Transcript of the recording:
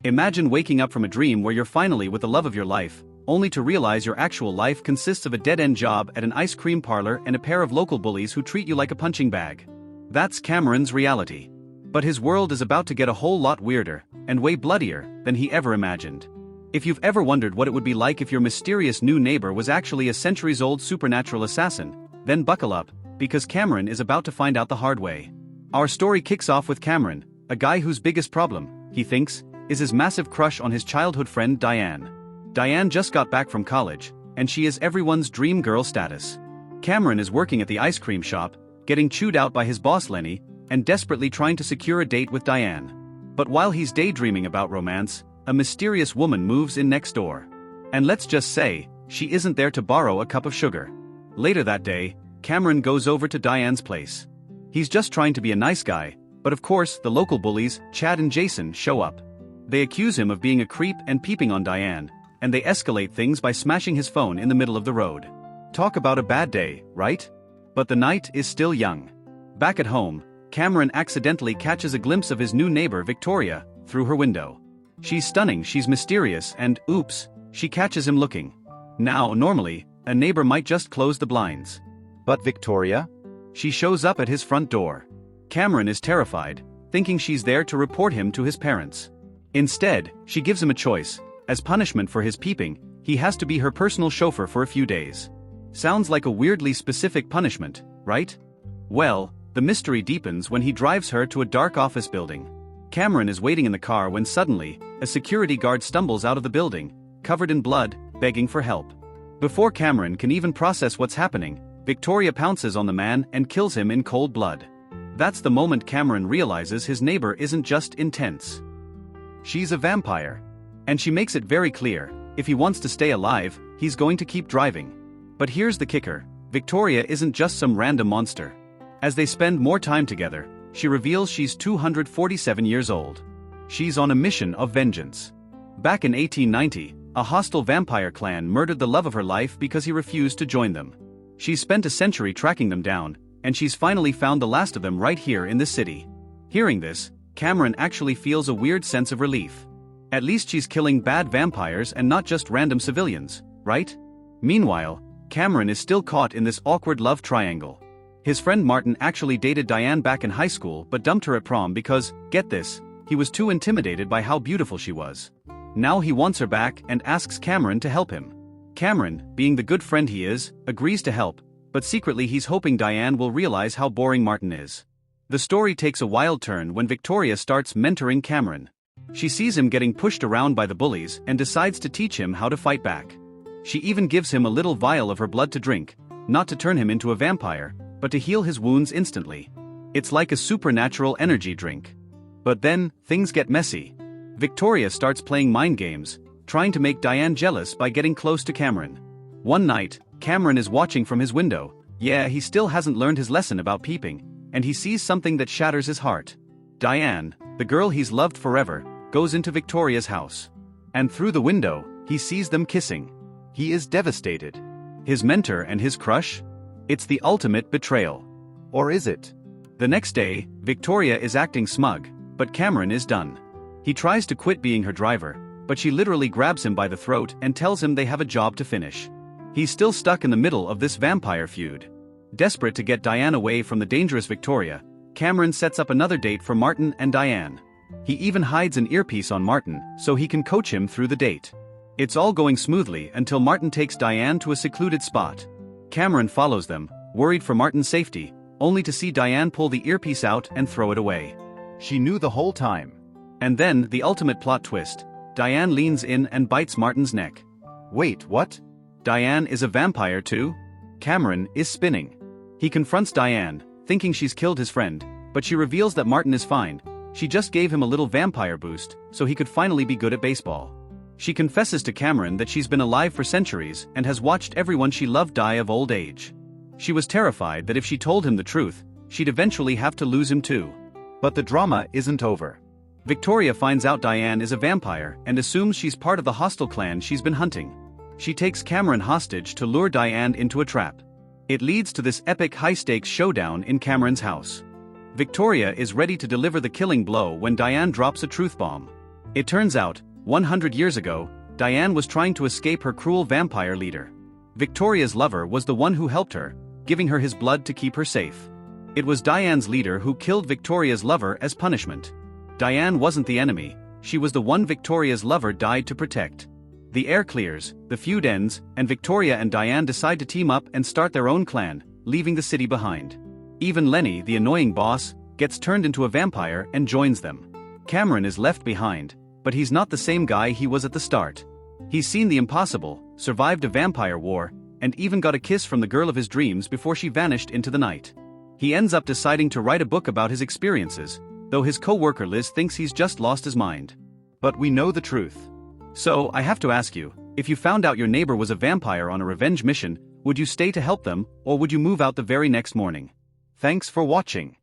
Imagine waking up from a dream where you're finally with the love of your life, only to realize your actual life consists of a dead-end job at an ice cream parlor and a pair of local bullies who treat you like a punching bag. That's Cameron's reality. But his world is about to get a whole lot weirder, and way bloodier, than he ever imagined. If you've ever wondered what it would be like if your mysterious new neighbor was actually a centuries-old supernatural assassin, then buckle up, because Cameron is about to find out the hard way. Our story kicks off with Cameron, a guy whose biggest problem, he thinks, is his massive crush on his childhood friend Diane. Diane just got back from college, and she is everyone's dream girl status. Cameron is working at the ice cream shop, getting chewed out by his boss Lenny, and desperately trying to secure a date with Diane. But while he's daydreaming about romance, a mysterious woman moves in next door. And let's just say, she isn't there to borrow a cup of sugar. Later that day, Cameron goes over to Diane's place. He's just trying to be a nice guy, but of course the local bullies, Chad and Jason, show up. They accuse him of being a creep and peeping on Diane, and they escalate things by smashing his phone in the middle of the road. Talk about a bad day, right? But the night is still young. Back at home, Cameron accidentally catches a glimpse of his new neighbor Victoria, through her window. She's stunning, she's mysterious, and oops, she catches him looking. Now, normally, a neighbor might just close the blinds. But Victoria? She shows up at his front door. Cameron is terrified, thinking she's there to report him to his parents. Instead, she gives him a choice. As punishment for his peeping, he has to be her personal chauffeur for a few days. Sounds like a weirdly specific punishment, right? Well, the mystery deepens when he drives her to a dark office building. Cameron is waiting in the car when suddenly, a security guard stumbles out of the building, covered in blood, begging for help. Before Cameron can even process what's happening, Victoria pounces on the man and kills him in cold blood. That's the moment Cameron realizes his neighbor isn't just intense. She's a vampire. And she makes it very clear, if he wants to stay alive, he's going to keep driving. But here's the kicker, Victoria isn't just some random monster. As they spend more time together, she reveals she's 247 years old. She's on a mission of vengeance. Back in 1890, a hostile vampire clan murdered the love of her life because he refused to join them. She's spent a century tracking them down, and she's finally found the last of them right here in this city. Hearing this, Cameron actually feels a weird sense of relief. At least she's killing bad vampires and not just random civilians, right? Meanwhile, Cameron is still caught in this awkward love triangle. His friend Martin actually dated Diane back in high school but dumped her at prom because, get this, he was too intimidated by how beautiful she was. Now he wants her back and asks Cameron to help him. Cameron, being the good friend he is, agrees to help, but secretly he's hoping Diane will realize how boring Martin is. The story takes a wild turn when Victoria starts mentoring Cameron. She sees him getting pushed around by the bullies and decides to teach him how to fight back. She even gives him a little vial of her blood to drink, not to turn him into a vampire, but to heal his wounds instantly. It's like a supernatural energy drink. But then, things get messy. Victoria starts playing mind games, trying to make Diane jealous by getting close to Cameron. One night, Cameron is watching from his window. Yeah, he still hasn't learned his lesson about peeping, and he sees something that shatters his heart. Diane, the girl he's loved forever, goes into Victoria's house. And through the window, he sees them kissing. He is devastated. His mentor and his crush? It's the ultimate betrayal. Or is it? The next day, Victoria is acting smug, but Cameron is done. He tries to quit being her driver, but she literally grabs him by the throat and tells him they have a job to finish. He's still stuck in the middle of this vampire feud. Desperate to get Diane away from the dangerous Victoria, Cameron sets up another date for Martin and Diane. He even hides an earpiece on Martin so he can coach him through the date. It's all going smoothly until Martin takes Diane to a secluded spot. Cameron follows them, worried for Martin's safety, only to see Diane pull the earpiece out and throw it away. She knew the whole time. And then, the ultimate plot twist, Diane leans in and bites Martin's neck. Wait, what? Diane is a vampire too? Cameron is spinning. He confronts Diane, thinking she's killed his friend, but she reveals that Martin is fine. She just gave him a little vampire boost, so he could finally be good at baseball. She confesses to Cameron that she's been alive for centuries and has watched everyone she loved die of old age. She was terrified that if she told him the truth, she'd eventually have to lose him too. But the drama isn't over. Victoria finds out Diane is a vampire and assumes she's part of the hostile clan she's been hunting. She takes Cameron hostage to lure Diane into a trap. It leads to this epic high-stakes showdown in Cameron's house. Victoria is ready to deliver the killing blow when Diane drops a truth bomb. It turns out, 100 years ago, Diane was trying to escape her cruel vampire leader. Victoria's lover was the one who helped her, giving her his blood to keep her safe. It was Diane's leader who killed Victoria's lover as punishment. Diane wasn't the enemy, she was the one Victoria's lover died to protect. The air clears, the feud ends, and Victoria and Diane decide to team up and start their own clan, leaving the city behind. Even Lenny, the annoying boss, gets turned into a vampire and joins them. Cameron is left behind, but he's not the same guy he was at the start. He's seen the impossible, survived a vampire war, and even got a kiss from the girl of his dreams before she vanished into the night. He ends up deciding to write a book about his experiences, though his co-worker Liz thinks he's just lost his mind. But we know the truth. So, I have to ask you, if you found out your neighbor was a vampire on a revenge mission, would you stay to help them, or would you move out the very next morning? Thanks for watching.